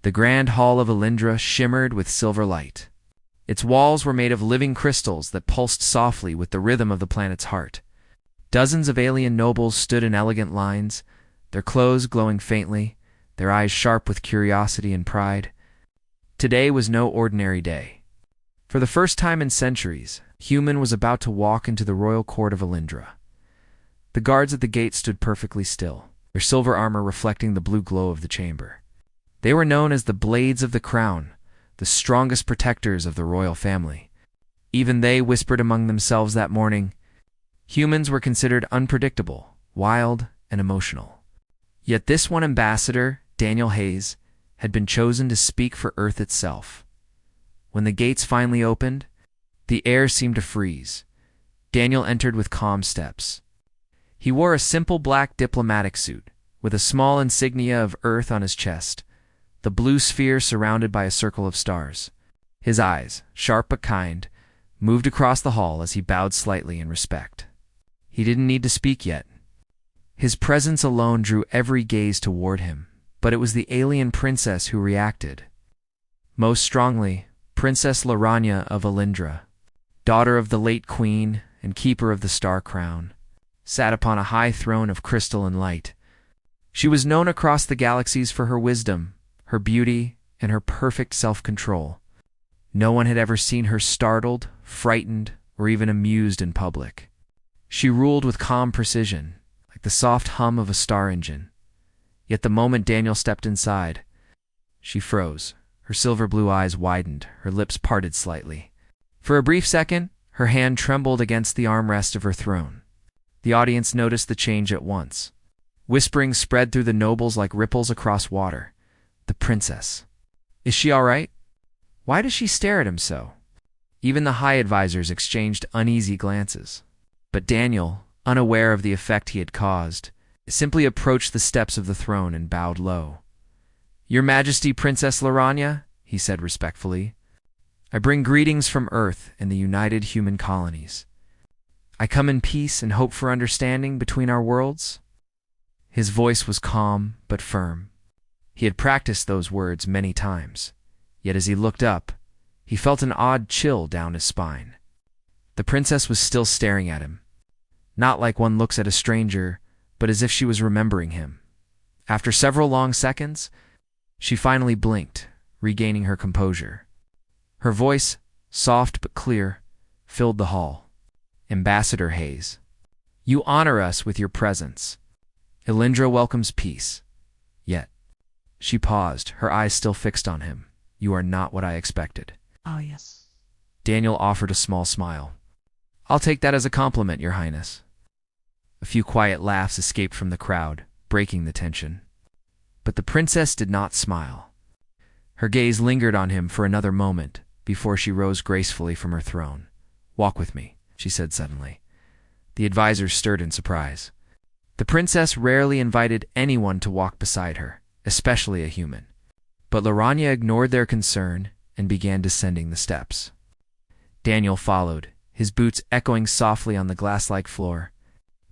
The grand hall of Elindra shimmered with silver light. Its walls were made of living crystals that pulsed softly with the rhythm of the planet's heart. Dozens of alien nobles stood in elegant lines, their clothes glowing faintly, their eyes sharp with curiosity and pride. Today was no ordinary day. For the first time in centuries, human was about to walk into the royal court of Elindra. The guards at the gate stood perfectly still, their silver armor reflecting the blue glow of the chamber. They were known as the Blades of the Crown, the strongest protectors of the royal family. Even they whispered among themselves that morning. Humans were considered unpredictable, wild, and emotional. Yet this one ambassador, Daniel Hayes, had been chosen to speak for Earth itself. When the gates finally opened, the air seemed to freeze. Daniel entered with calm steps. He wore a simple black diplomatic suit, with a small insignia of Earth on his chest, the blue sphere surrounded by a circle of stars. His eyes, sharp but kind, moved across the hall as he bowed slightly in respect. He didn't need to speak yet. His presence alone drew every gaze toward him, but it was the alien princess who reacted. Most strongly, Princess Laranya of Elindra, daughter of the late queen and keeper of the star crown, sat upon a high throne of crystal and light. She was known across the galaxies for her wisdom, her beauty, and her perfect self-control. No one had ever seen her startled, frightened, or even amused in public. She ruled with calm precision, like the soft hum of a star engine. Yet the moment Daniel stepped inside, she froze. Her silver blue eyes widened, her lips parted slightly. For a brief second, her hand trembled against the armrest of her throne. The audience noticed the change at once. Whispering spread through the nobles like ripples across water. The princess. Is she all right? Why does she stare at him so? Even the high advisors exchanged uneasy glances. But Daniel, unaware of the effect he had caused, simply approached the steps of the throne and bowed low. "Your Majesty, Princess Laranya," he said respectfully, "I bring greetings from Earth and the United Human Colonies. I come in peace and hope for understanding between our worlds." His voice was calm but firm. He had practiced those words many times, yet as he looked up, he felt an odd chill down his spine. The princess was still staring at him, not like one looks at a stranger, but as if she was remembering him. After several long seconds, she finally blinked, regaining her composure. Her voice, soft but clear, filled the hall. "Ambassador Hayes, you honor us with your presence. Elindra welcomes peace. Yet," she paused, her eyes still fixed on him, "you are not what I expected." "Oh, yes." Daniel offered a small smile. "I'll take that as a compliment, Your Highness." A few quiet laughs escaped from the crowd, breaking the tension. But the princess did not smile. Her gaze lingered on him for another moment before she rose gracefully from her throne. "Walk with me," she said suddenly. The advisors stirred in surprise. The princess rarely invited anyone to walk beside her, especially a human. But Laranya ignored their concern and began descending the steps. Daniel followed, his boots echoing softly on the glass-like floor.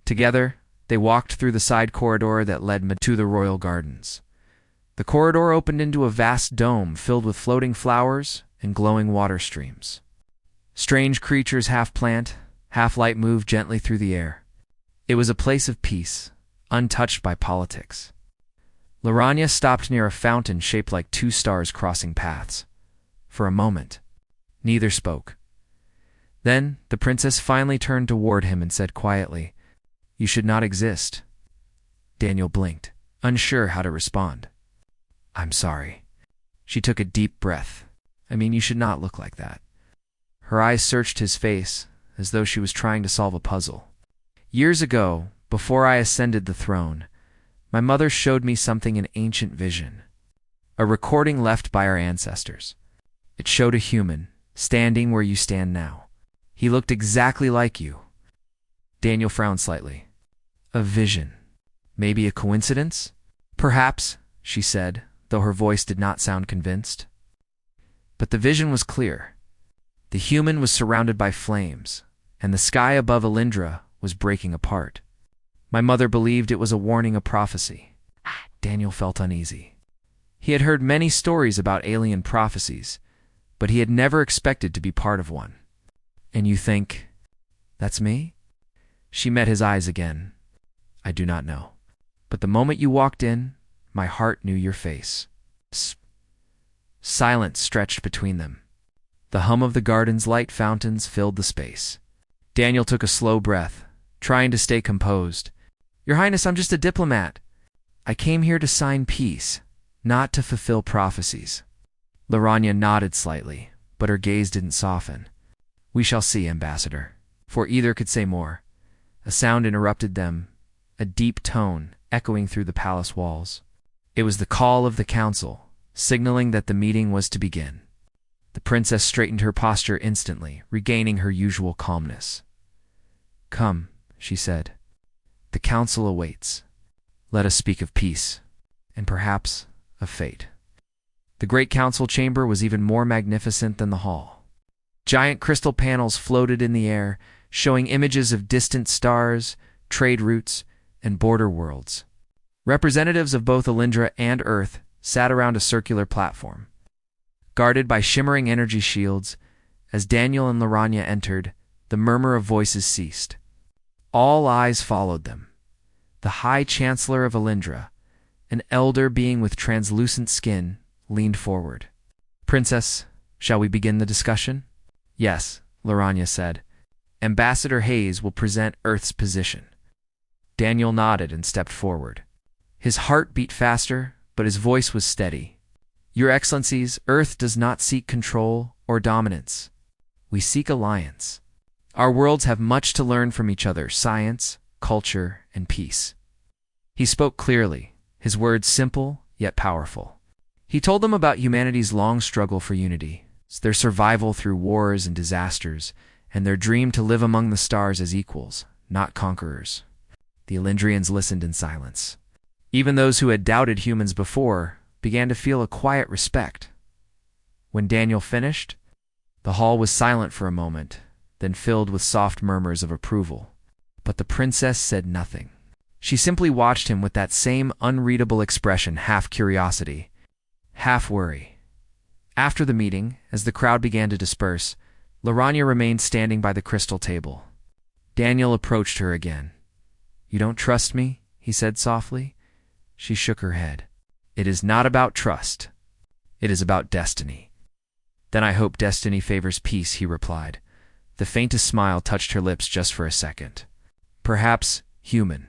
Together, they walked through the side corridor that led to the royal gardens. The corridor opened into a vast dome filled with floating flowers and glowing water streams. Strange creatures, half plant, half light, moved gently through the air. It was a place of peace, untouched by politics. Laranya stopped near a fountain shaped like two stars crossing paths. For a moment, neither spoke. Then the princess finally turned toward him and said quietly, "You should not exist." Daniel blinked, unsure how to respond. "I'm sorry." She took a deep breath. You should not look like that." Her eyes searched his face, as though she was trying to solve a puzzle. "Years ago, before I ascended the throne, my mother showed me something in ancient vision. A recording left by our ancestors. It showed a human, standing where you stand now. He looked exactly like you." Daniel frowned slightly. "A vision. Maybe a coincidence?" "Perhaps," she said, though her voice did not sound convinced. But the vision was clear. The human was surrounded by flames, and the sky above Elindra was breaking apart. My mother believed it was a warning, a prophecy. Daniel felt uneasy. He had heard many stories about alien prophecies, but he had never expected to be part of one. "And you think that's me?" She met his eyes again. "I do not know. But the moment you walked in, my heart knew your face." Silence stretched between them. The hum of the garden's light fountains filled the space. Daniel took a slow breath, trying to stay composed. "Your Highness, I'm just a diplomat. I came here to sign peace, not to fulfill prophecies." Laranya nodded slightly, but her gaze didn't soften. "We shall see, Ambassador." Before either could say more, a sound interrupted them, a deep tone echoing through the palace walls. It was the call of the council, signaling that the meeting was to begin. The princess straightened her posture instantly, regaining her usual calmness. "Come," she said. "The council awaits. Let us speak of peace, and perhaps of fate." The great council chamber was even more magnificent than the hall. Giant crystal panels floated in the air, showing images of distant stars, trade routes, and border worlds. Representatives of both Alindra and Earth sat around a circular platform. Guarded by shimmering energy shields, as Daniel and Laranya entered, the murmur of voices ceased. All eyes followed them. The High Chancellor of Alindra, an elder being with translucent skin, leaned forward. "Princess, shall we begin the discussion?" "Yes," Laranya said. "Ambassador Hayes will present Earth's position." Daniel nodded and stepped forward. His heart beat faster, but his voice was steady. "Your Excellencies, Earth does not seek control or dominance. We seek alliance. Our worlds have much to learn from each other: science, culture, and peace." He spoke clearly, his words simple yet powerful. He told them about humanity's long struggle for unity, their survival through wars and disasters, and their dream to live among the stars as equals, not conquerors. The Alindrians listened in silence. Even those who had doubted humans before began to feel a quiet respect. When Daniel finished, the hall was silent for a moment, then filled with soft murmurs of approval. But the princess said nothing. She simply watched him with that same unreadable expression, half curiosity, half worry. After the meeting, as the crowd began to disperse, Laranya remained standing by the crystal table. Daniel approached her again. "You don't trust me?" he said softly. She shook her head. "It is not about trust. It is about destiny." "Then I hope destiny favors peace," he replied. The faintest smile touched her lips just for a second. "Perhaps human.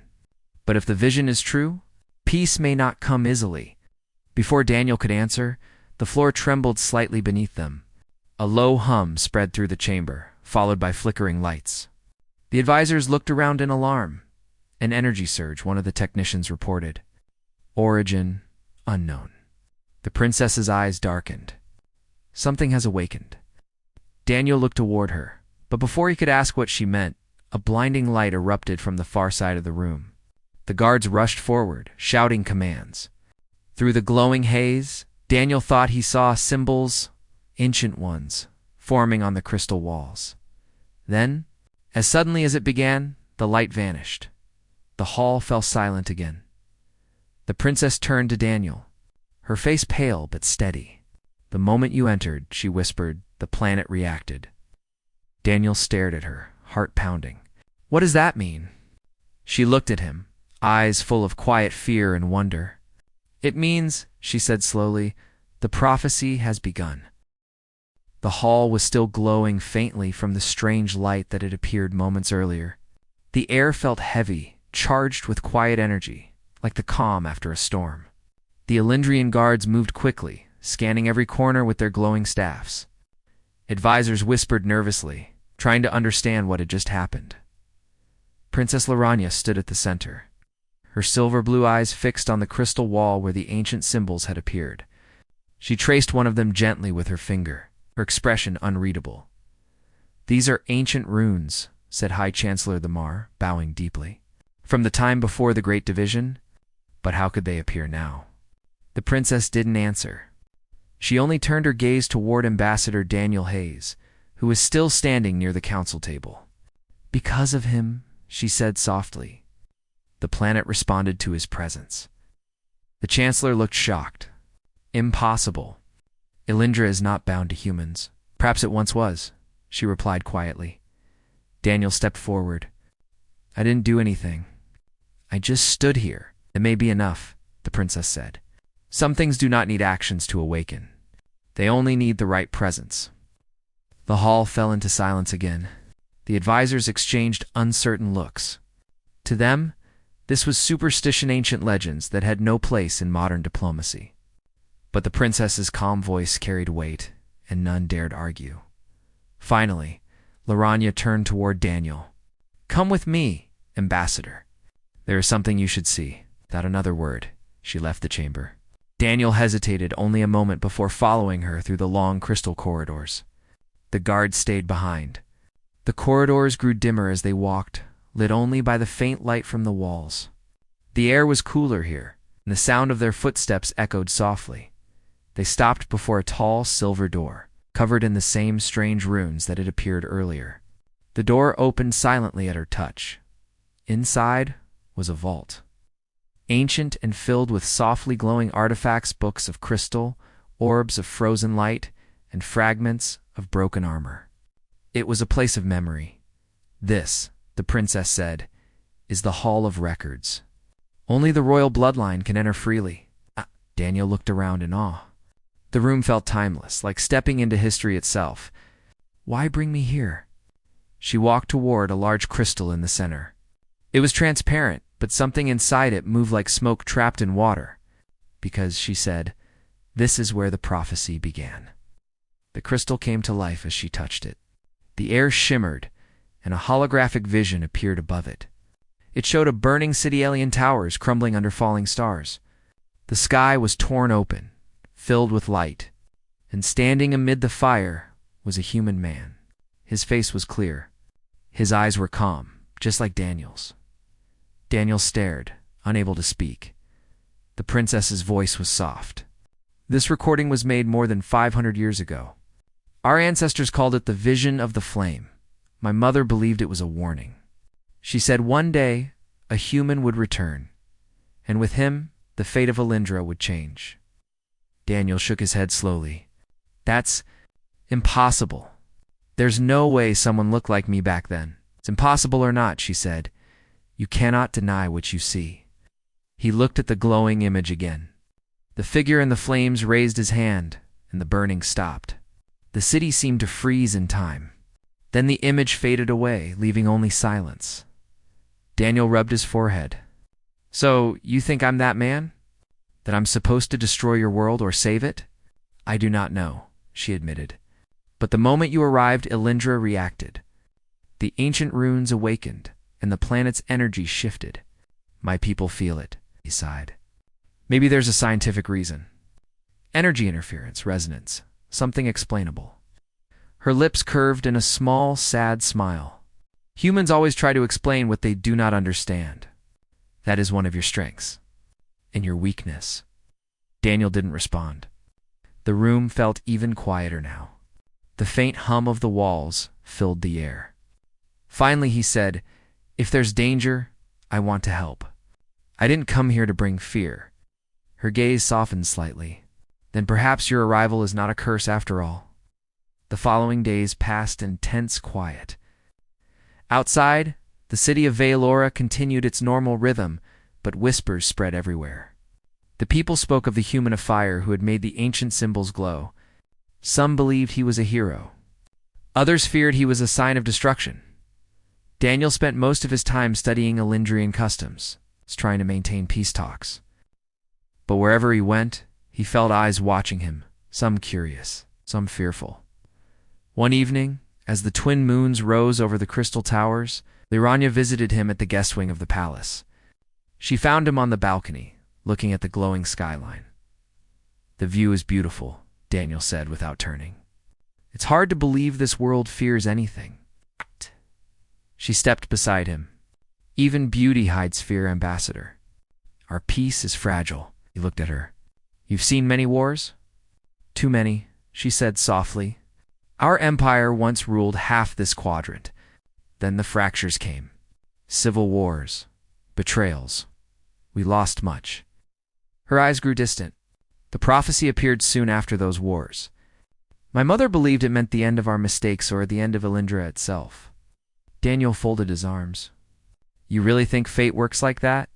But if the vision is true, peace may not come easily." Before Daniel could answer, the floor trembled slightly beneath them. A low hum spread through the chamber, followed by flickering lights. The advisors looked around in alarm. "An energy surge," one of the technicians reported. "Origin unknown." The princess's eyes darkened. "Something has awakened." Daniel looked toward her, but before he could ask what she meant, a blinding light erupted from the far side of the room. The guards rushed forward, shouting commands. Through the glowing haze, Daniel thought he saw symbols, ancient ones, forming on the crystal walls. Then, as suddenly as it began, the light vanished. The hall fell silent again. The princess turned to Daniel, her face pale but steady. "The moment you entered," she whispered, "the planet reacted." Daniel stared at her, heart pounding. "What does that mean?" She looked at him, eyes full of quiet fear and wonder. "It means," she said slowly, "the prophecy has begun." The hall was still glowing faintly from the strange light that had appeared moments earlier. The air felt heavy, charged with quiet energy, like the calm after a storm. The Alindrian guards moved quickly, scanning every corner with their glowing staffs. Advisors whispered nervously, trying to understand what had just happened. Princess Laranya stood at the center, her silver blue eyes fixed on the crystal wall where the ancient symbols had appeared. She traced one of them gently with her finger, her expression unreadable. "These are ancient runes," said High Chancellor Thamar, bowing deeply. "From the time before the Great Division, but how could they appear now?" The princess didn't answer. She only turned her gaze toward Ambassador Daniel Hayes, who was still standing near the council table. "Because of him," she said softly, "the planet responded to his presence." The chancellor looked shocked. Impossible. Elindra is not bound to humans. Perhaps it once was, she replied quietly. Daniel stepped forward. I didn't do anything. I just stood here. It may be enough, the princess said. Some things do not need actions to awaken. They only need the right presence. The hall fell into silence again. The advisors exchanged uncertain looks. To them, this was superstition, ancient legends that had no place in modern diplomacy. But the princess's calm voice carried weight, and none dared argue. Finally, Laranya turned toward Daniel. Come with me, ambassador. There is something you should see. Without another word, she left the chamber. Daniel hesitated only a moment before following her through the long crystal corridors. The guards stayed behind. The corridors grew dimmer as they walked, lit only by the faint light from the walls. The air was cooler here, and the sound of their footsteps echoed softly. They stopped before a tall silver door, covered in the same strange runes that had appeared earlier. The door opened silently at her touch. Inside was a vault. Ancient and filled with softly glowing artifacts, books of crystal, orbs of frozen light, and fragments of broken armor. It was a place of memory. This, the princess said, is the Hall of Records. Only the royal bloodline can enter freely. Daniel looked around in awe. The room felt timeless, like stepping into history itself. Why bring me here? She walked toward a large crystal in the center. It was transparent, but something inside it moved like smoke trapped in water. Because, she said, this is where the prophecy began. The crystal came to life as she touched it. The air shimmered, and a holographic vision appeared above it. It showed a burning city, alien towers crumbling under falling stars. The sky was torn open, filled with light, and standing amid the fire was a human man. His face was clear. His eyes were calm, just like Daniel's. Daniel stared, unable to speak. The princess's voice was soft. This recording was made more than 500 years ago. Our ancestors called it the vision of the flame. My mother believed it was a warning. She said one day a human would return, and with him the fate of Elindra would change. Daniel shook his head slowly. That's impossible. There's no way someone looked like me back then. It's impossible or not, she said. You cannot deny what you see. He looked at the glowing image again. The figure in the flames raised his hand, and the burning stopped. The city seemed to freeze in time. Then the image faded away, leaving only silence. Daniel rubbed his forehead. So, you think I'm that man? That I'm supposed to destroy your world or save it? I do not know, she admitted. But the moment you arrived, Elindra reacted. The ancient runes awakened, and the planet's energy shifted. My people feel it, he sighed. Maybe there's a scientific reason. Energy interference, resonance, something explainable. Her lips curved in a small, sad smile. Humans always try to explain what they do not understand. That is one of your strengths. And your weakness. Daniel didn't respond. The room felt even quieter now. The faint hum of the walls filled the air. Finally he said, If there's danger, I want to help. I didn't come here to bring fear. Her gaze softened slightly. Then perhaps your arrival is not a curse after all. The following days passed in tense quiet. Outside, the city of Veilora continued its normal rhythm, but whispers spread everywhere. The people spoke of the human of fire who had made the ancient symbols glow. Some believed he was a hero. Others feared he was a sign of destruction. Daniel spent most of his time studying Elindrian customs, trying to maintain peace talks. But wherever he went, he felt eyes watching him, some curious, some fearful. One evening, as the twin moons rose over the crystal towers, Liranya visited him at the guest wing of the palace. She found him on the balcony, looking at the glowing skyline. The view is beautiful, Daniel said without turning. It's hard to believe this world fears anything. She stepped beside him. Even beauty hides fear, ambassador. Our peace is fragile. He looked at her. You've seen many wars? Too many, she said softly. Our empire once ruled half this quadrant. Then the fractures came. Civil wars. Betrayals. We lost much. Her eyes grew distant. The prophecy appeared soon after those wars. My mother believed it meant the end of our mistakes or the end of Elindra itself. Daniel folded his arms. You really think fate works like that?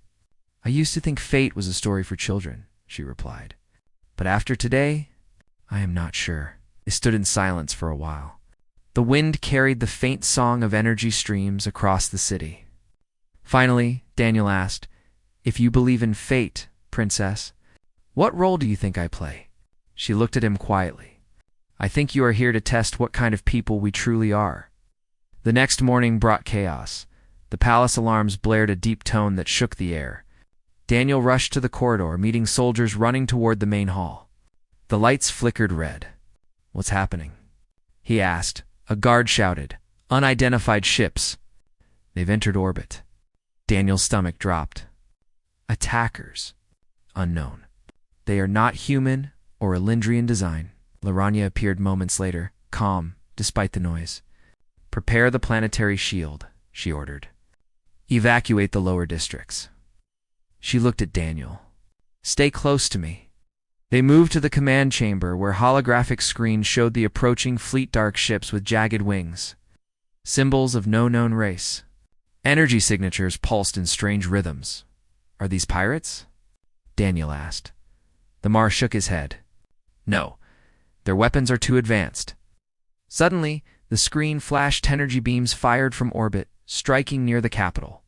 I used to think fate was a story for children, she replied. But after today, I am not sure. They stood in silence for a while. The wind carried the faint song of energy streams across the city. Finally, Daniel asked, If you believe in fate, Princess, what role do you think I play? She looked at him quietly. I think you are here to test what kind of people we truly are. The next morning brought chaos. The palace alarms blared a deep tone that shook the air. Daniel rushed to the corridor, meeting soldiers running toward the main hall. The lights flickered red. What's happening? He asked. A guard shouted, Unidentified ships. They've entered orbit. Daniel's stomach dropped. Attackers. Unknown. They are not human or Elindrian design. Laranya appeared moments later, calm, despite the noise. Prepare the planetary shield, she ordered. Evacuate the lower districts. She looked at Daniel. Stay close to me. They moved to the command chamber where holographic screens showed the approaching fleet dark ships with jagged wings. Symbols of no known race. Energy signatures pulsed in strange rhythms. Are these pirates? Daniel asked. The Mar shook his head. No, their weapons are too advanced. Suddenly, the screen flashed energy beams fired from orbit, striking near the capital.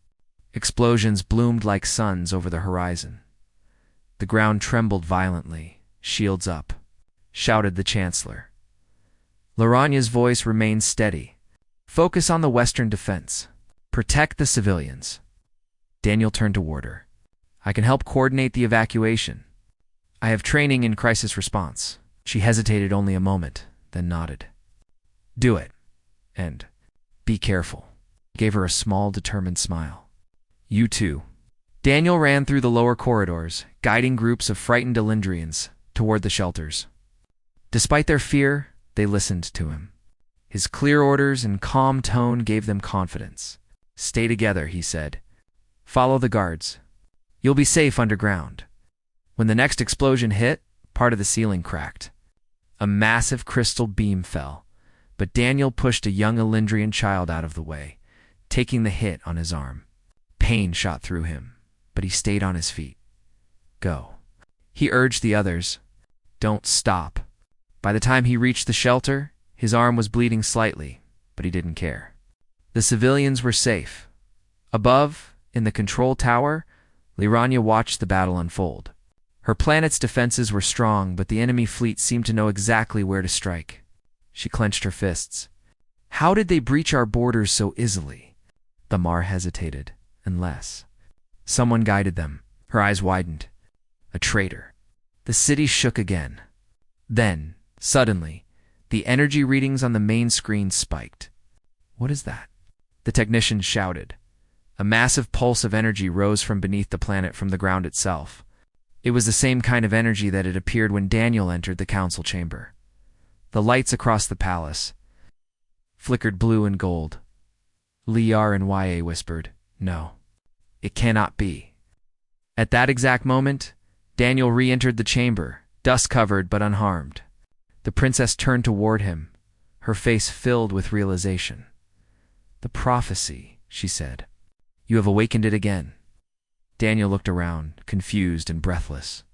Explosions bloomed like suns over the horizon. The ground trembled violently. Shields up, shouted the Chancellor. Laranya's voice remained steady. Focus on the western defense. Protect the civilians. Daniel turned toward her. I can help coordinate the evacuation. I have training in crisis response. She hesitated only a moment, then nodded. Do it. And be careful. He gave her a small, determined smile. You too. Daniel ran through the lower corridors, guiding groups of frightened Elindrians toward the shelters. Despite their fear, they listened to him. His clear orders and calm tone gave them confidence. Stay together, he said. Follow the guards. You'll be safe underground. When the next explosion hit, part of the ceiling cracked. A massive crystal beam fell, but Daniel pushed a young Elindrian child out of the way, taking the hit on his arm. Pain shot through him, but he stayed on his feet. Go. He urged the others. Don't stop. By the time he reached the shelter, his arm was bleeding slightly, but he didn't care. The civilians were safe. Above, in the control tower, Laranya watched the battle unfold. Her planet's defenses were strong, but the enemy fleet seemed to know exactly where to strike. She clenched her fists. How did they breach our borders so easily? The Mar hesitated. Unless someone guided them. Her eyes widened. A traitor. The city shook again. Then, suddenly, the energy readings on the main screen spiked. What is that? The technician shouted. A massive pulse of energy rose from beneath the planet from the ground itself. It was the same kind of energy that had appeared when Daniel entered the council chamber. The lights across the palace flickered blue and gold. Liar and YA whispered, No, it cannot be. At that exact moment, Daniel re-entered the chamber, dust-covered but unharmed. The princess turned toward him, her face filled with realization. The prophecy, she said. You have awakened it again. Daniel looked around, confused and breathless.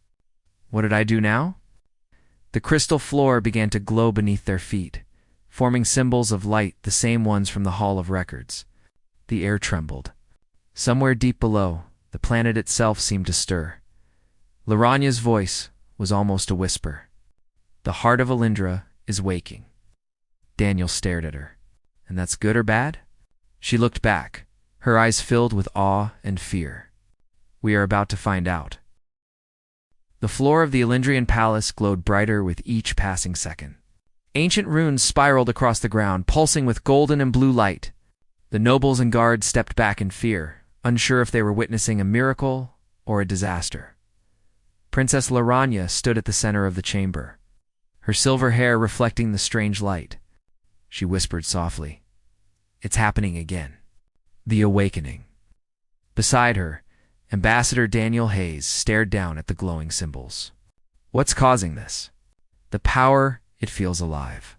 What did I do now? The crystal floor began to glow beneath their feet, forming symbols of light, the same ones from the Hall of Records. The air trembled. Somewhere deep below, the planet itself seemed to stir. Laranya's voice was almost a whisper. The heart of Elindra is waking. Daniel stared at her. And that's good or bad? She looked back, her eyes filled with awe and fear. We are about to find out. The floor of the Elindrian palace glowed brighter with each passing second. Ancient runes spiraled across the ground, pulsing with golden and blue light. The nobles and guards stepped back in fear, unsure if they were witnessing a miracle or a disaster. Princess Laranya stood at the center of the chamber, her silver hair reflecting the strange light. She whispered softly, It's happening again. The awakening. Beside her, Ambassador Daniel Hayes stared down at the glowing symbols. What's causing this? The power, it feels alive.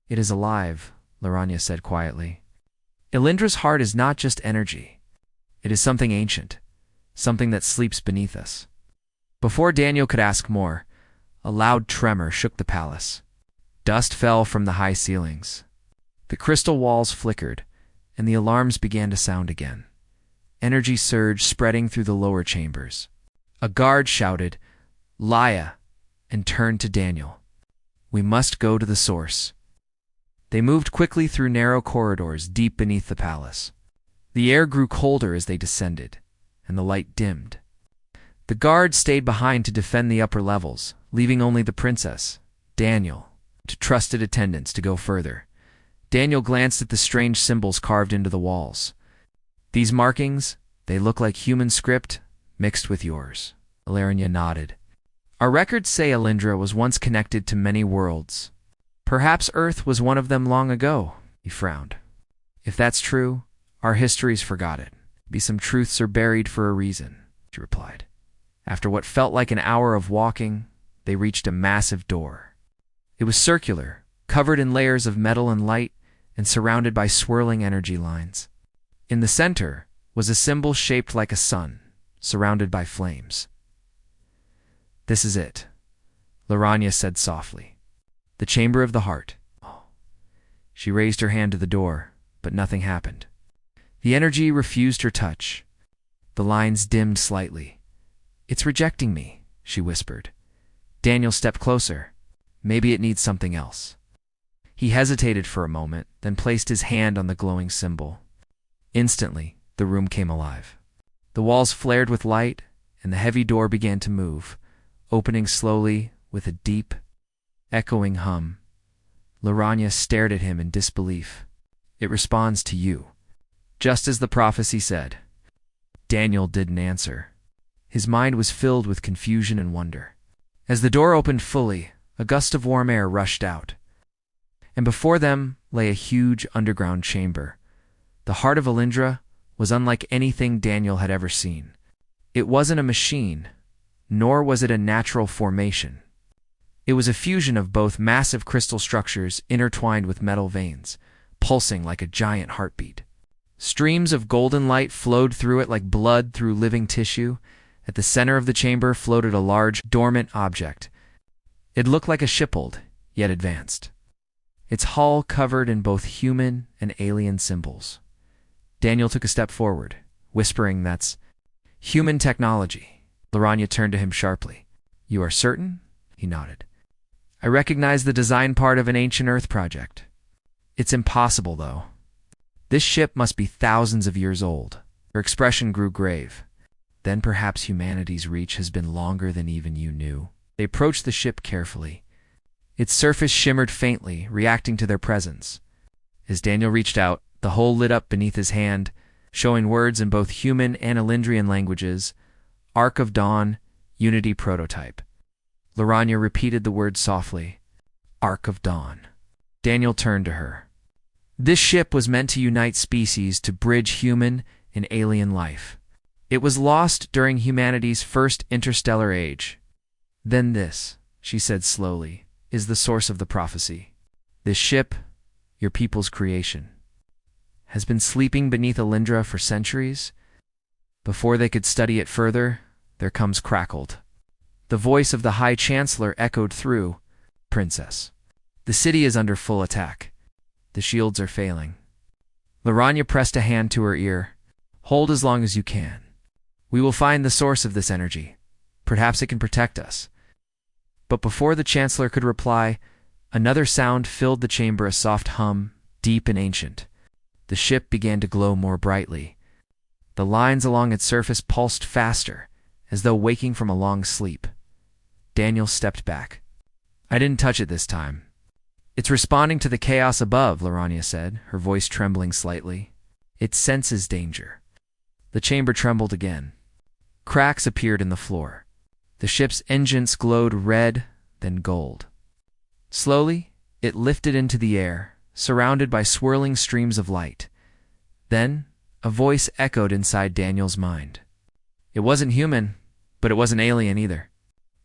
It is alive, Laranya said quietly. Elindra's heart is not just energy. It is something ancient, something that sleeps beneath us. Before Daniel could ask more, a loud tremor shook the palace. Dust fell from the high ceilings. The crystal walls flickered, and the alarms began to sound again. Energy surged, spreading through the lower chambers. A guard shouted, "Laya," and turned to Daniel. "We must go to the source." They moved quickly through narrow corridors deep beneath the palace. The air grew colder as they descended, and the light dimmed. The guards stayed behind to defend the upper levels, leaving only the princess, Daniel, to trusted attendants to go further. Daniel glanced at the strange symbols carved into the walls. "These markings, they look like human script mixed with yours." Laranya nodded. "Our records say Elindra was once connected to many worlds. Perhaps Earth was one of them long ago," he frowned. "If that's true, our history's forgot it. Maybe some truths are buried for a reason," she replied. After what felt like an hour of walking, they reached a massive door. It was circular, covered in layers of metal and light, and surrounded by swirling energy lines. In the center was a symbol shaped like a sun, surrounded by flames. "This is it," Laranya said softly. "The chamber of the heart." She raised her hand to the door, but nothing happened. The energy refused her touch. The lines dimmed slightly. "It's rejecting me," she whispered. Daniel stepped closer. "Maybe it needs something else." He hesitated for a moment, then placed his hand on the glowing symbol. Instantly, the room came alive. The walls flared with light, and the heavy door began to move, opening slowly with a deep, echoing hum. Laranya stared at him in disbelief. "It responds to you, just as the prophecy said." Daniel didn't answer. His mind was filled with confusion and wonder. As the door opened fully, a gust of warm air rushed out, and before them lay a huge underground chamber. The heart of Elindra was unlike anything Daniel had ever seen. It wasn't a machine, nor was it a natural formation. It was a fusion of both massive crystal structures intertwined with metal veins, pulsing like a giant heartbeat. Streams of golden light flowed through it like blood through living tissue. At the center of the chamber floated a large, dormant object. It looked like a shiphold, yet advanced. Its hull covered in both human and alien symbols. Daniel took a step forward, whispering, "That's human technology." Laranya turned to him sharply. "You are certain?" He nodded. "I recognize the design part of an ancient Earth project. It's impossible, though. This ship must be thousands of years old." Her expression grew grave. "Then perhaps humanity's reach has been longer than even you knew." They approached the ship carefully. Its surface shimmered faintly, reacting to their presence. As Daniel reached out, the hole lit up beneath his hand, showing words in both human and Elindrian languages. "Ark of Dawn, Unity Prototype." Laranya repeated the word softly. "Ark of Dawn." Daniel turned to her. "This ship was meant to unite species to bridge human and alien life. It was lost during humanity's first interstellar age. Then this," she said slowly, "is the source of the prophecy. This ship, your people's creation, has been sleeping beneath Elindra for centuries. Before they could study it further, there comes crackled." The voice of the High Chancellor echoed through. "Princess, the city is under full attack. The shields are failing." Laranya pressed a hand to her ear. "Hold as long as you can. We will find the source of this energy. Perhaps it can protect us." But before the Chancellor could reply, another sound filled the chamber, a soft hum, deep and ancient. The ship began to glow more brightly. The lines along its surface pulsed faster, as though waking from a long sleep. Daniel stepped back. "I didn't touch it this time." "It's responding to the chaos above," Laranya said, her voice trembling slightly. "It senses danger." The chamber trembled again. Cracks appeared in the floor. The ship's engines glowed red, then gold. Slowly, it lifted into the air, surrounded by swirling streams of light. Then, a voice echoed inside Daniel's mind. It wasn't human, but it wasn't alien either.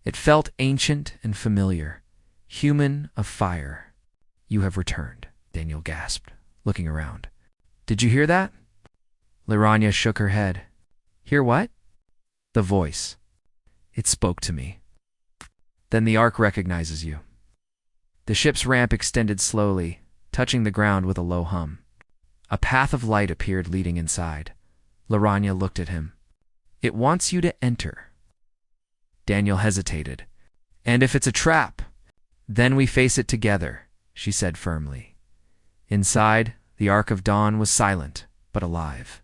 It felt ancient and familiar. Human of fire. You have returned, Daniel gasped, looking around. Did you hear that? Liranha shook her head. Hear what? The voice. It spoke to me. Then the Ark recognizes you. The ship's ramp extended slowly, touching the ground with a low hum. A path of light appeared leading inside. Liranha looked at him. It wants you to enter. Daniel hesitated. And if it's a trap, then we face it together, she said firmly. Inside, the Ark of Dawn was silent, but alive.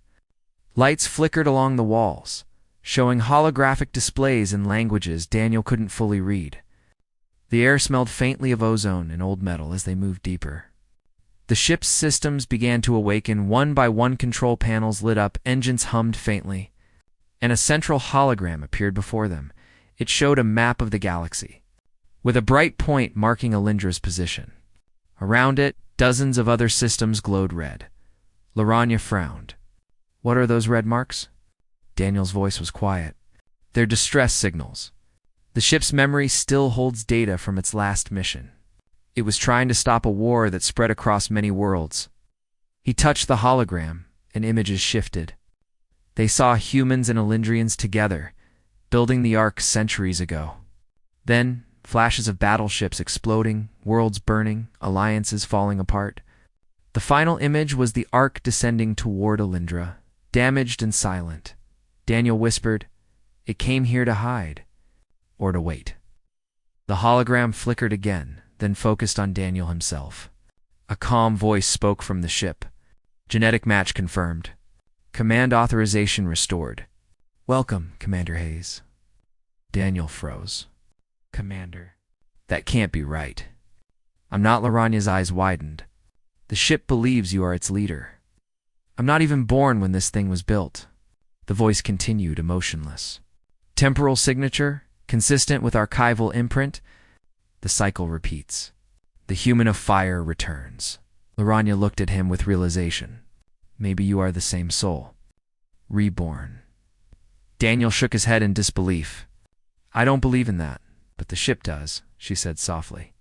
Lights flickered along the walls, showing holographic displays in languages Daniel couldn't fully read. The air smelled faintly of ozone and old metal as they moved deeper. The ship's systems began to awaken. One by one control panels lit up, engines hummed faintly, and a central hologram appeared before them. It showed a map of the galaxy, with a bright point marking Alindra's position. Around it, dozens of other systems glowed red. Liranha frowned. What are those red marks? Daniel's voice was quiet. They're distress signals. The ship's memory still holds data from its last mission. It was trying to stop a war that spread across many worlds. He touched the hologram, and images shifted. They saw humans and Alindrians together, building the Ark centuries ago. Then, flashes of battleships exploding, worlds burning, alliances falling apart. The final image was the Ark descending toward Alindra, damaged and silent. Daniel whispered, "It came here to hide, or to wait." The hologram flickered again, then focused on Daniel himself. A calm voice spoke from the ship. Genetic match confirmed. Command authorization restored. Welcome, Commander Hayes. Daniel froze. Commander. That can't be right. I'm not. Liranha's eyes widened. The ship believes you are its leader. I'm not even born when this thing was built. The voice continued, emotionless. Temporal signature, consistent with archival imprint. The cycle repeats. The human of fire returns. Liranha looked at him with realization. Maybe you are the same soul. Reborn. Daniel shook his head in disbelief. I don't believe in that, but the ship does, she said softly.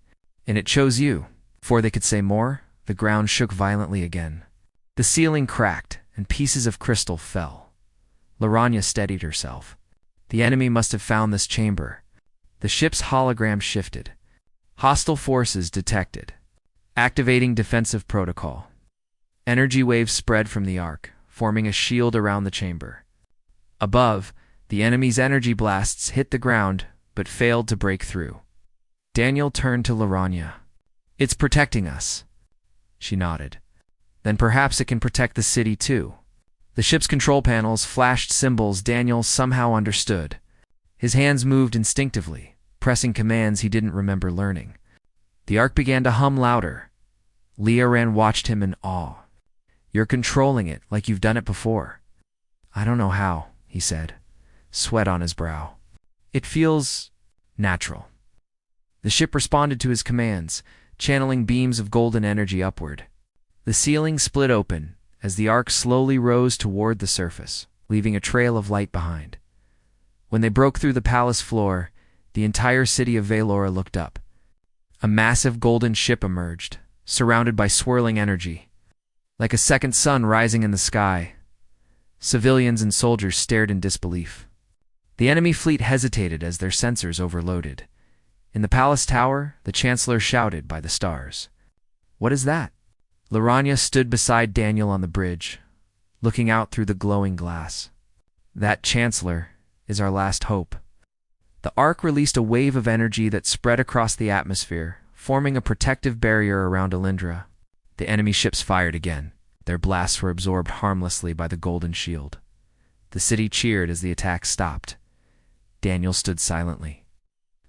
And it chose you. Before they could say more, the ground shook violently again. The ceiling cracked, and pieces of crystal fell. Liranha steadied herself. The enemy must have found this chamber. The ship's hologram shifted. Hostile forces detected. Activating defensive protocol. Energy waves spread from the Ark, forming a shield around the chamber. Above, the enemy's energy blasts hit the ground, but failed to break through. Daniel turned to Liranha. It's protecting us. She nodded. Then perhaps it can protect the city too. The ship's control panels flashed symbols Daniel somehow understood. His hands moved instinctively, pressing commands he didn't remember learning. The Ark began to hum louder. Liranha watched him in awe. You're controlling it like you've done it before. I don't know how, he said, sweat on his brow. It feels natural. The ship responded to his commands, channeling beams of golden energy upward. The ceiling split open as the Ark slowly rose toward the surface, leaving a trail of light behind. When they broke through the palace floor, the entire city of Valora looked up. A massive golden ship emerged, surrounded by swirling energy. Like a second sun rising in the sky, civilians and soldiers stared in disbelief. The enemy fleet hesitated as their sensors overloaded. In the palace tower, the chancellor shouted by the stars. What is that? Liranha stood beside Daniel on the bridge, looking out through the glowing glass. That chancellor is our last hope. The Ark released a wave of energy that spread across the atmosphere, forming a protective barrier around Alindra. The enemy ships fired again. Their blasts were absorbed harmlessly by the golden shield. The city cheered as the attack stopped. Daniel stood silently,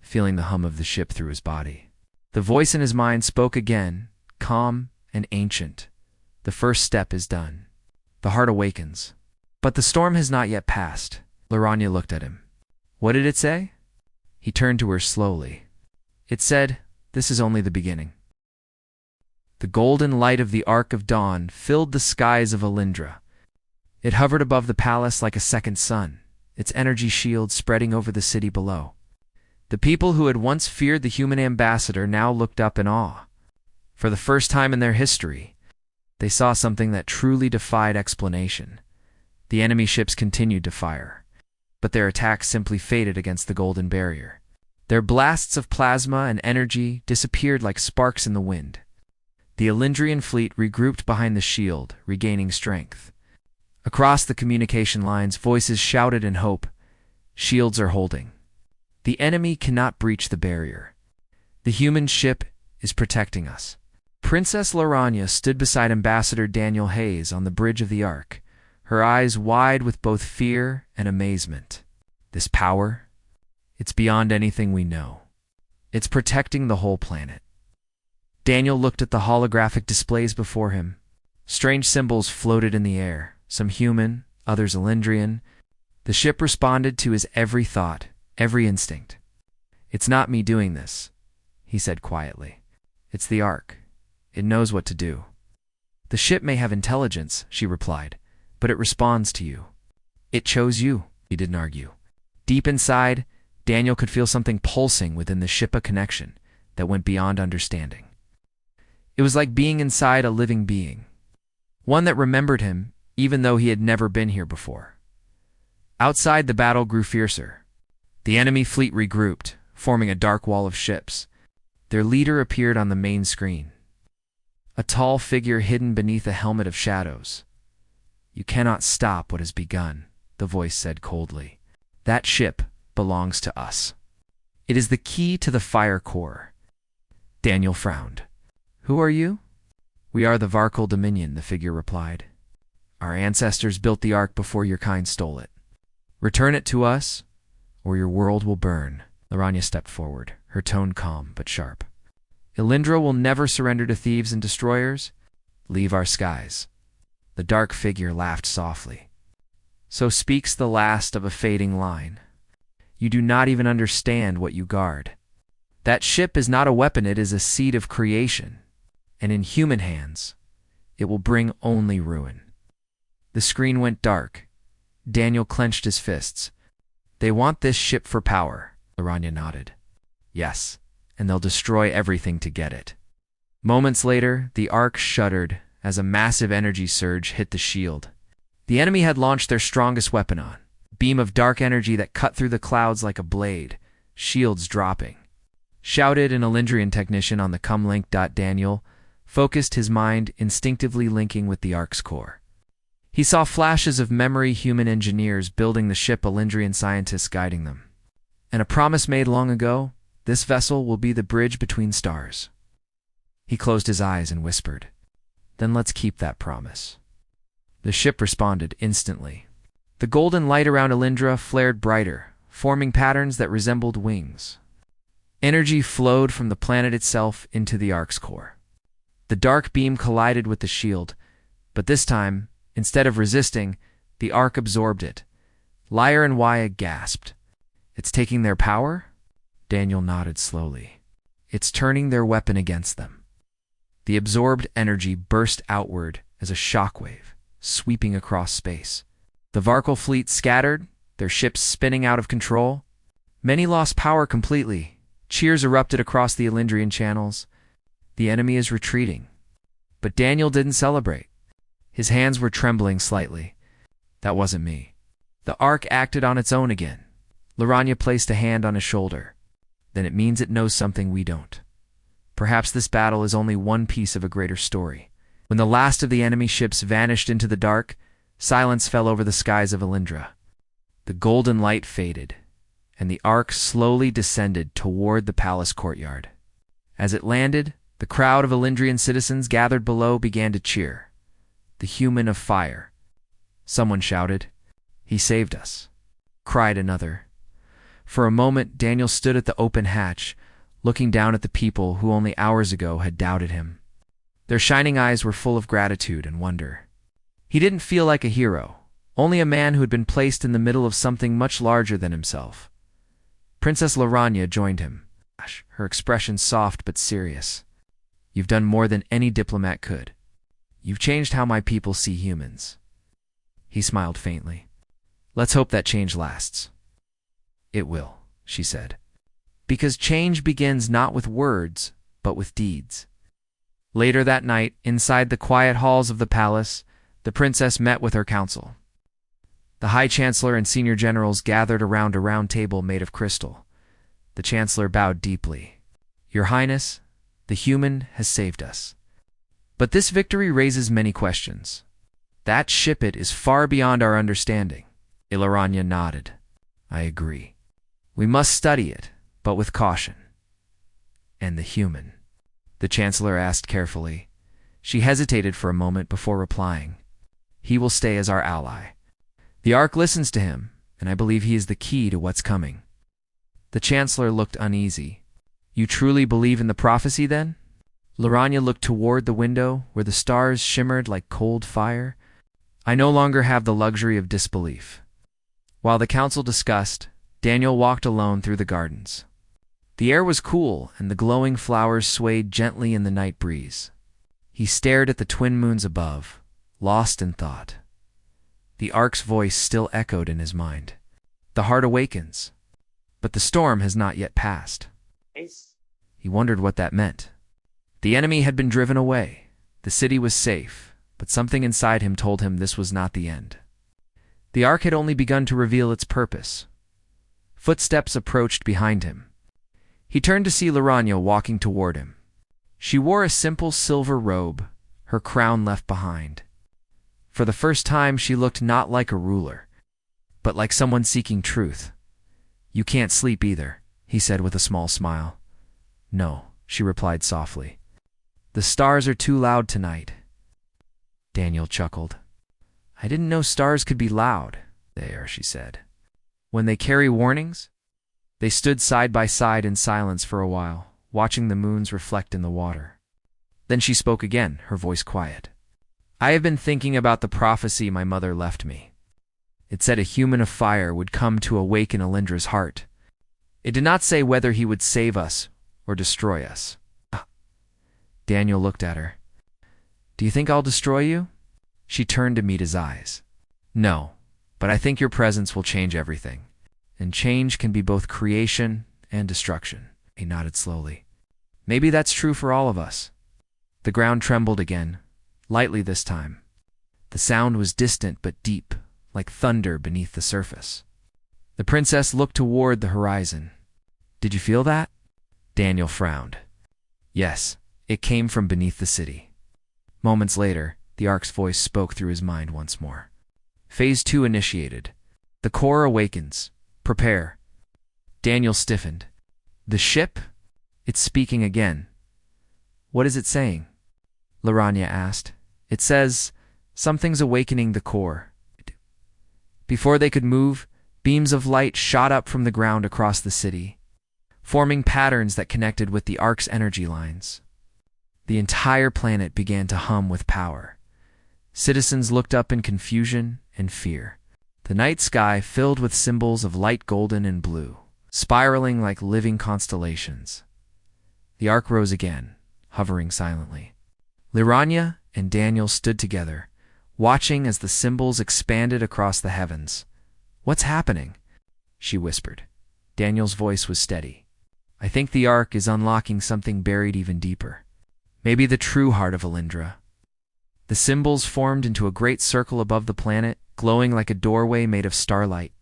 feeling the hum of the ship through his body. The voice in his mind spoke again, calm and ancient. The first step is done. The heart awakens. But the storm has not yet passed. Liranha looked at him. What did it say? He turned to her slowly. It said, this is only the beginning. The golden light of the Ark of Dawn filled the skies of Alindra. It hovered above the palace like a second sun, its energy shield spreading over the city below. The people who had once feared the human ambassador now looked up in awe. For the first time in their history, they saw something that truly defied explanation. The enemy ships continued to fire, but their attacks simply faded against the golden barrier. Their blasts of plasma and energy disappeared like sparks in the wind. The Elendrian fleet regrouped behind the shield, regaining strength. Across the communication lines, voices shouted in hope, "Shields are holding. The enemy cannot breach the barrier. The human ship is protecting us." Princess Laranya stood beside Ambassador Daniel Hayes on the bridge of the Ark, her eyes wide with both fear and amazement. This power, it's beyond anything we know. It's protecting the whole planet. Daniel looked at the holographic displays before him. Strange symbols floated in the air, some human, others Elendrian. The ship responded to his every thought, every instinct. "It's not me doing this," he said quietly. "It's the Ark. It knows what to do." "The ship may have intelligence," she replied, "but it responds to you. It chose you." He didn't argue. Deep inside, Daniel could feel something pulsing within the ship, a connection that went beyond understanding. It was like being inside a living being, one that remembered him even though he had never been here before. Outside, the battle grew fiercer. The enemy fleet regrouped, forming a dark wall of ships. Their leader appeared on the main screen, a tall figure hidden beneath a helmet of shadows. "You cannot stop what has begun," the voice said coldly. "That ship belongs to us. It is the key to the fire core." Daniel frowned. "Who are you?" "We are the Varkal Dominion," the figure replied. "Our ancestors built the Ark before your kind stole it. Return it to us, or your world will burn." Laranya stepped forward, her tone calm but sharp. "Elendra will never surrender to thieves and destroyers. Leave our skies." The dark figure laughed softly. "So speaks the last of a fading line. You do not even understand what you guard. That ship is not a weapon, it is a seed of creation. And in human hands, it will bring only ruin." The screen went dark. Daniel clenched his fists. "They want this ship for power," Laranya nodded. "Yes, and they'll destroy everything to get it." Moments later, the Ark shuddered as a massive energy surge hit the shield. The enemy had launched their strongest weapon on, a beam of dark energy that cut through the clouds like a blade, shields dropping. Shouted an Elendrian technician on the comlink. Daniel focused his mind, instinctively linking with the Ark's core. He saw flashes of memory human engineers building the ship, Elendrian scientists guiding them. And a promise made long ago, this vessel will be the bridge between stars. He closed his eyes and whispered, "Then let's keep that promise." The ship responded instantly. The golden light around Elendra flared brighter, forming patterns that resembled wings. Energy flowed from the planet itself into the Ark's core. The dark beam collided with the shield, but this time, instead of resisting, the Ark absorbed it. Lyre and Waya gasped. "It's taking their power?" Daniel nodded slowly. "It's turning their weapon against them." The absorbed energy burst outward as a shockwave, sweeping across space. The Varkal fleet scattered, their ships spinning out of control. Many lost power completely. Cheers erupted across the Elendrian channels. "The enemy is retreating." But Daniel didn't celebrate. His hands were trembling slightly. "That wasn't me." The Ark acted on its own again. Laranya placed a hand on his shoulder. "Then it means it knows something we don't. Perhaps this battle is only one piece of a greater story." When the last of the enemy ships vanished into the dark, silence fell over the skies of Elendra. The golden light faded, and the Ark slowly descended toward the palace courtyard. As it landed, the crowd of Elendrian citizens gathered below began to cheer. "The human of fire." Someone shouted. "He saved us," cried another. For a moment, Daniel stood at the open hatch, looking down at the people who only hours ago had doubted him. Their shining eyes were full of gratitude and wonder. He didn't feel like a hero, only a man who had been placed in the middle of something much larger than himself. Princess Laranya joined him, her expression soft but serious. "You've done more than any diplomat could. You've changed how my people see humans." He smiled faintly. "Let's hope that change lasts." "It will," she said. Because change begins not with words, but with deeds. Later that night, inside the quiet halls of the palace, the princess met with her council. The High Chancellor and senior generals gathered around a round table made of crystal. The Chancellor bowed deeply. "Your Highness, the human has saved us. But this victory raises many questions. That shipment is far beyond our understanding." Ilaranya nodded. "I agree. We must study it, but with caution." "And the human?" the Chancellor asked carefully. She hesitated for a moment before replying. "He will stay as our ally. The Ark listens to him, and I believe he is the key to what's coming." The Chancellor looked uneasy. "You truly believe in the prophecy, then?" Laranya looked toward the window, where the stars shimmered like cold fire. "I no longer have the luxury of disbelief." While the council discussed, Daniel walked alone through the gardens. The air was cool, and the glowing flowers swayed gently in the night breeze. He stared at the twin moons above, lost in thought. The Ark's voice still echoed in his mind. "The heart awakens, but the storm has not yet passed." He wondered what that meant. The enemy had been driven away. The city was safe, but something inside him told him this was not the end. The Ark had only begun to reveal its purpose. Footsteps approached behind him. He turned to see Laranya walking toward him. She wore a simple silver robe, her crown left behind. For the first time, she looked not like a ruler, but like someone seeking truth. "You can't sleep either," he said with a small smile. "No," she replied softly. "The stars are too loud tonight." Daniel chuckled. "I didn't know stars could be loud." "They are," she said. "When they carry warnings?" They stood side by side in silence for a while, watching the moons reflect in the water. Then she spoke again, her voice quiet. "I have been thinking about the prophecy my mother left me. It said a human of fire would come to awaken Alindra's heart. It did not say whether he would save us or destroy us." Daniel looked at her. "Do you think I'll destroy you?" She turned to meet his eyes. "No, but I think your presence will change everything. And change can be both creation and destruction." He nodded slowly. "Maybe that's true for all of us." The ground trembled again, lightly this time. The sound was distant but deep, like thunder beneath the surface. The princess looked toward the horizon. "Did you feel that?" Daniel frowned. "Yes, it came from beneath the city." Moments later, the Ark's voice spoke through his mind once more. "Phase 2 initiated. The core awakens. Prepare." Daniel stiffened. "The ship? It's speaking again." "What is it saying?" Laranya asked. "It says, something's awakening the core." Before they could move, beams of light shot up from the ground across the city, forming patterns that connected with the Ark's energy lines. The entire planet began to hum with power. Citizens looked up in confusion and fear. The night sky filled with symbols of light golden and blue, spiraling like living constellations. The Ark rose again, hovering silently. Laranya and Daniel stood together, watching as the symbols expanded across the heavens. "What's happening?" she whispered. Daniel's voice was steady. "I think the Ark is unlocking something buried even deeper. Maybe the true heart of Alindra." The symbols formed into a great circle above the planet, glowing like a doorway made of starlight.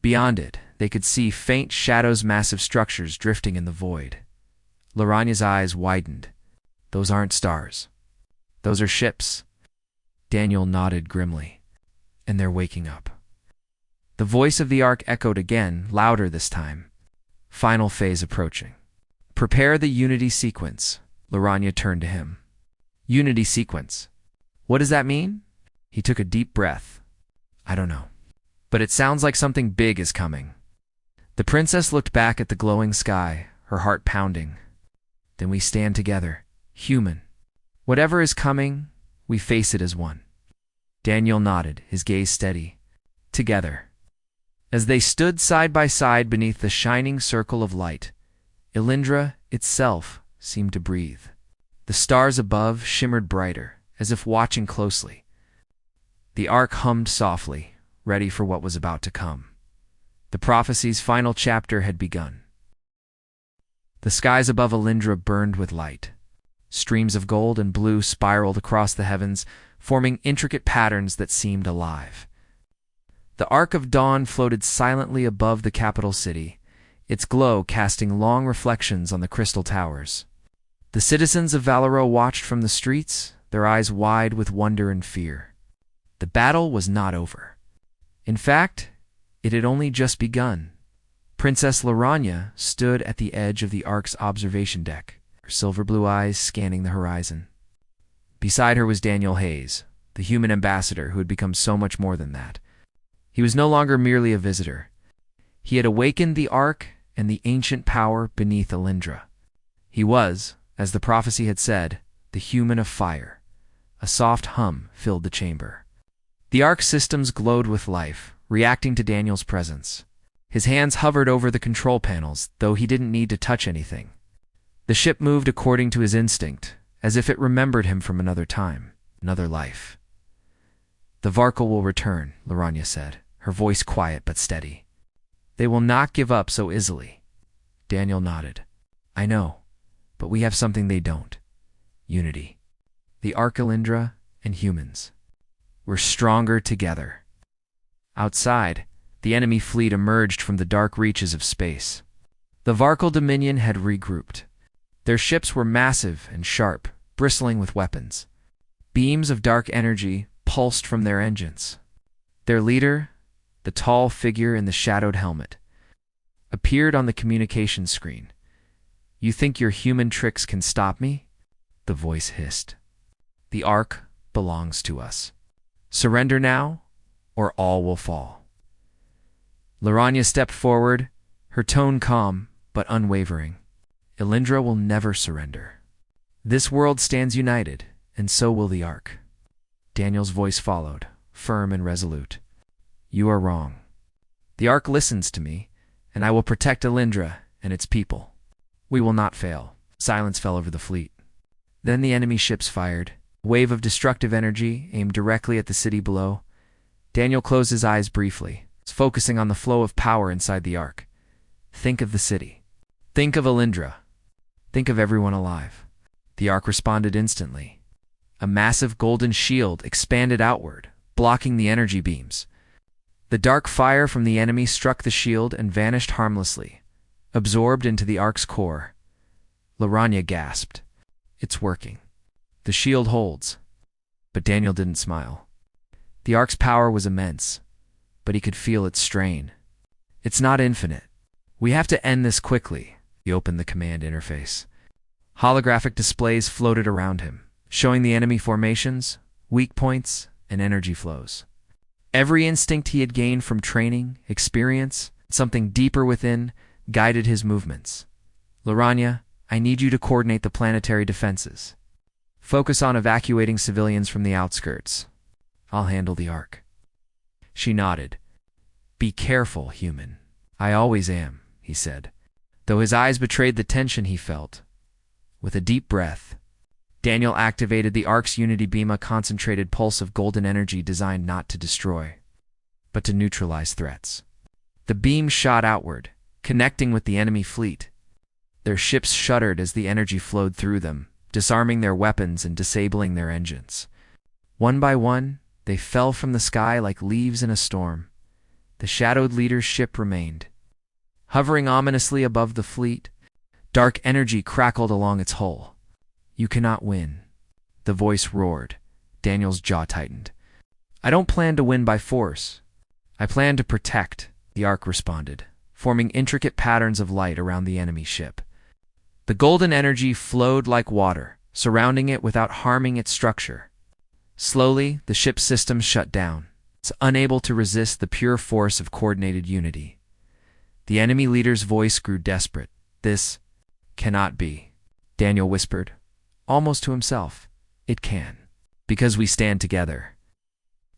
Beyond it, they could see faint shadows, massive structures drifting in the void. Laranya's eyes widened. "Those aren't stars. Those are ships." Daniel nodded grimly. "And they're waking up." The voice of the Ark echoed again, louder this time. "Final phase approaching. Prepare the Unity sequence." Laranya turned to him. "Unity sequence. What does that mean?" He took a deep breath. "I don't know. But it sounds like something big is coming." The princess looked back at the glowing sky, her heart pounding. "Then we stand together, human. Whatever is coming, we face it as one." Daniel nodded, his gaze steady. "Together." As they stood side by side beneath the shining circle of light, Alindra itself seemed to breathe. The stars above shimmered brighter, as if watching closely. The Ark hummed softly, ready for what was about to come. The prophecy's final chapter had begun. The skies above Alindra burned with light. Streams of gold and blue spiraled across the heavens, forming intricate patterns that seemed alive. The Arc of Dawn floated silently above the capital city, its glow casting long reflections on the crystal towers. The citizens of Valero watched from the streets, their eyes wide with wonder and fear. The battle was not over. In fact, it had only just begun. Princess Laranya stood at the edge of the Ark's observation deck, her silver blue eyes scanning the horizon. Beside her was Daniel Hayes, the human ambassador who had become so much more than that. He was no longer merely a visitor. He had awakened the Ark and the ancient power beneath Alindra. He was, as the prophecy had said, the human of fire. A soft hum filled the chamber. The Ark systems glowed with life, reacting to Daniel's presence. His hands hovered over the control panels, though he didn't need to touch anything. The ship moved according to his instinct, as if it remembered him from another time, another life. "The Varkal will return," Laranya said, her voice quiet but steady. "They will not give up so easily." Daniel nodded. "I know, but we have something they don't. Unity. The Ark Alindra and humans. We're stronger together." Outside, the enemy fleet emerged from the dark reaches of space. The Varkal Dominion had regrouped. Their ships were massive and sharp, bristling with weapons. Beams of dark energy pulsed from their engines. Their leader, the tall figure in the shadowed helmet, appeared on the communication screen. "You think your human tricks can stop me?" the voice hissed. "The Ark belongs to us. Surrender now, or all will fall." Laranya stepped forward, her tone calm but unwavering. "Alindra will never surrender. This world stands united, and so will the Ark." Daniel's voice followed, firm and resolute. "You are wrong. The Ark listens to me, and I will protect Alindra and its people. We will not fail." Silence fell over the fleet. Then the enemy ships fired, a wave of destructive energy aimed directly at the city below. Daniel closed his eyes briefly, focusing on the flow of power inside the Ark. "Think of the city. Think of Alindra. Think of everyone alive." The Ark responded instantly. A massive golden shield expanded outward, blocking the energy beams. The dark fire from the enemy struck the shield and vanished harmlessly, absorbed into the Ark's core. Laranya gasped. "It's working. The shield holds." But Daniel didn't smile. The Ark's power was immense, but he could feel its strain. "It's not infinite. We have to end this quickly." He opened the command interface. Holographic displays floated around him, showing the enemy formations, weak points, and energy flows. Every instinct he had gained from training, experience, something deeper within, guided his movements. "Laranya, I need you to coordinate the planetary defenses. Focus on evacuating civilians from the outskirts. I'll handle the Ark." She nodded. "Be careful, human." "I always am," he said, though his eyes betrayed the tension he felt. With a deep breath, Daniel activated the Ark's Unity Beam, a concentrated pulse of golden energy designed not to destroy, but to neutralize threats. The beam shot outward, connecting with the enemy fleet. Their ships shuddered as the energy flowed through them, disarming their weapons and disabling their engines. One by one, they fell from the sky like leaves in a storm. The shadowed leader's ship remained. Hovering ominously above the fleet, dark energy crackled along its hull. "You cannot win," the voice roared. Daniel's jaw tightened. "I don't plan to win by force. I plan to protect," the Ark responded, forming intricate patterns of light around the enemy ship. The golden energy flowed like water, surrounding it without harming its structure. Slowly, the ship's systems shut down, unable to resist the pure force of coordinated unity. The enemy leader's voice grew desperate. "This cannot be," Daniel whispered, almost to himself. "It can, because we stand together."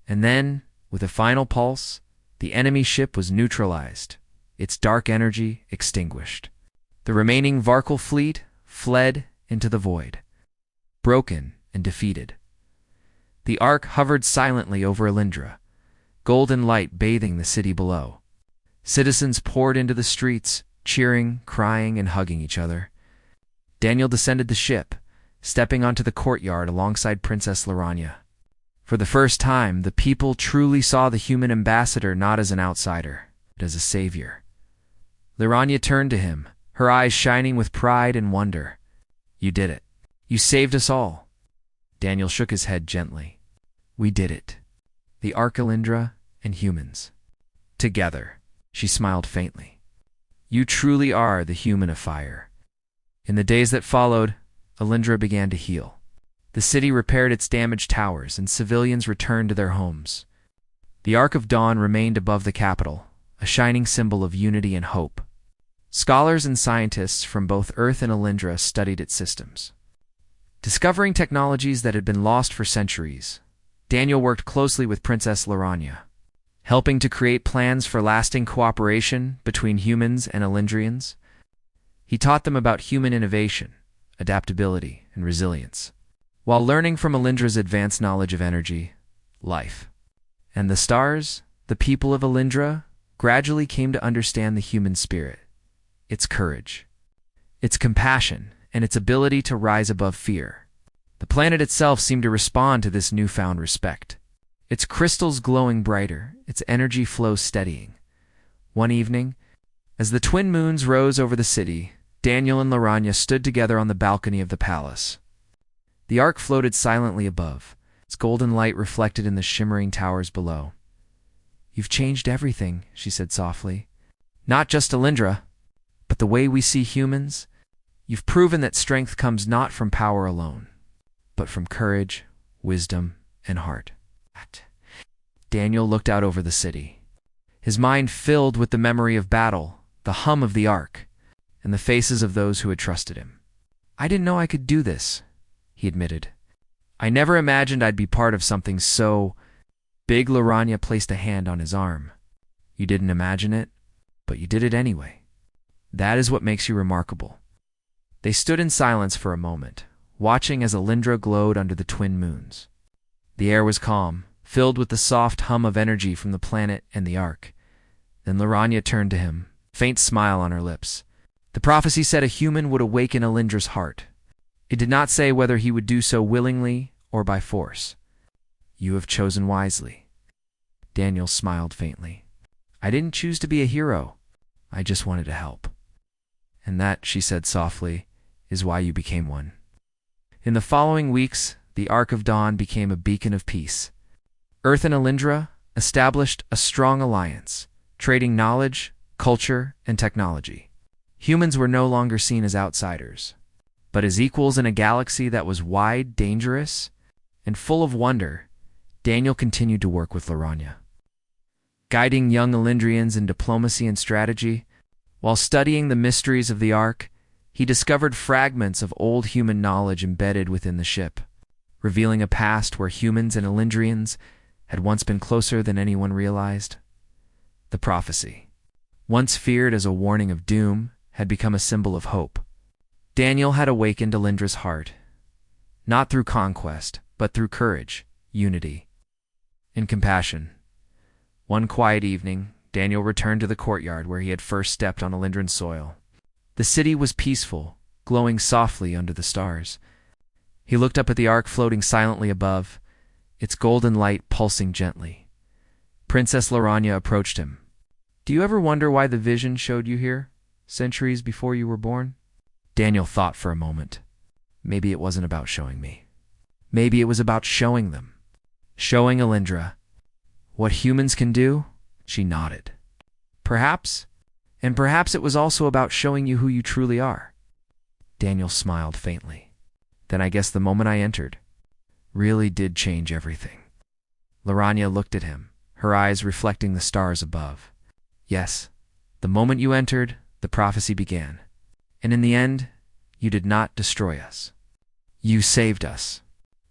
And then, with a final pulse, the enemy ship was neutralized, its dark energy extinguished. The remaining Varkal fleet fled into the void, broken and defeated. The Ark hovered silently over Alindra, golden light bathing the city below. Citizens poured into the streets, cheering, crying, and hugging each other. Daniel descended the ship, stepping onto the courtyard alongside Princess Laranya. For the first time, the people truly saw the human ambassador not as an outsider, but as a savior. Laranya turned to him, her eyes shining with pride and wonder. "You did it. You saved us all." Daniel shook his head gently. "We did it. The Archalindra and humans. Together." She smiled faintly. "You truly are the human of fire." In the days that followed, Alindra began to heal. The city repaired its damaged towers, and civilians returned to their homes. The Ark of Dawn remained above the capital, a shining symbol of unity and hope. Scholars and scientists from both Earth and Alindra studied its systems. Discovering technologies that had been lost for centuries, Daniel worked closely with Princess Laranya, helping to create plans for lasting cooperation between humans and Alindrians. He taught them about human innovation, adaptability, and resilience, while learning from Alindra's advanced knowledge of energy, life. And the stars, the people of Alindra, gradually came to understand the human spirit, its courage, its compassion, and its ability to rise above fear. The planet itself seemed to respond to this newfound respect, its crystals glowing brighter, its energy flow steadying. One evening, as the twin moons rose over the city, Daniel and Laranya stood together on the balcony of the palace. The ark floated silently above, its golden light reflected in the shimmering towers below. "You've changed everything," she said softly. "Not just Alindra, but the way we see humans. You've proven that strength comes not from power alone, but from courage, wisdom, and heart." Daniel looked out over the city, his mind filled with the memory of battle, the hum of the ark, and the faces of those who had trusted him. "I didn't know I could do this," he admitted. "I never imagined I'd be part of something so big." Laranya placed a hand on his arm. "You didn't imagine it, but you did it anyway. That is what makes you remarkable." They stood in silence for a moment, watching as Alindra glowed under the twin moons. The air was calm, filled with the soft hum of energy from the planet and the ark. Then Laranya turned to him, a faint smile on her lips. "The prophecy said a human would awaken Alindra's heart. It did not say whether he would do so willingly or by force. You have chosen wisely." Daniel smiled faintly. "I didn't choose to be a hero. I just wanted to help. And that," she said softly, "is why you became one." In the following weeks, the Ark of Dawn became a beacon of peace. Earth and Alindra established a strong alliance, trading knowledge, culture, and technology. Humans were no longer seen as outsiders, but as equals in a galaxy that was wide, dangerous, and full of wonder. Daniel continued to work with Laranya, guiding young Alindrians in diplomacy and strategy. While studying the mysteries of the Ark, he discovered fragments of old human knowledge embedded within the ship, revealing a past where humans and Alindrians had once been closer than anyone realized. The prophecy, once feared as a warning of doom, had become a symbol of hope. Daniel had awakened Alindra's heart, not through conquest, but through courage, unity, and compassion. One quiet evening, Daniel returned to the courtyard where he had first stepped on Alindran soil. The city was peaceful, glowing softly under the stars. He looked up at the ark floating silently above, its golden light pulsing gently. Princess Laranya approached him. "Do you ever wonder why the vision showed you here, centuries before you were born?" Daniel thought for a moment. Maybe it wasn't about showing me. Maybe it was about showing them. Showing Alindra what humans can do? She nodded. "Perhaps. And perhaps it was also about showing you who you truly are." Daniel smiled faintly. "Then I guess the moment I entered really did change everything." Laranya looked at him, her eyes reflecting the stars above. "Yes, the moment you entered, the prophecy began. And in the end, you did not destroy us. You saved us.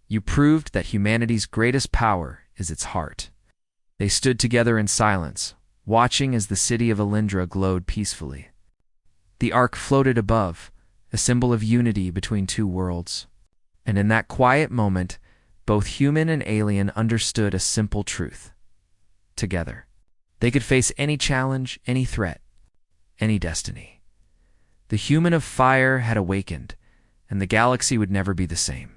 You proved that humanity's greatest power is its heart." They stood together in silence, watching as the city of Alindra glowed peacefully. The ark floated above, a symbol of unity between two worlds. And in that quiet moment, both human and alien understood a simple truth. Together, they could face any challenge, any threat, any destiny. The human of fire had awakened, and the galaxy would never be the same.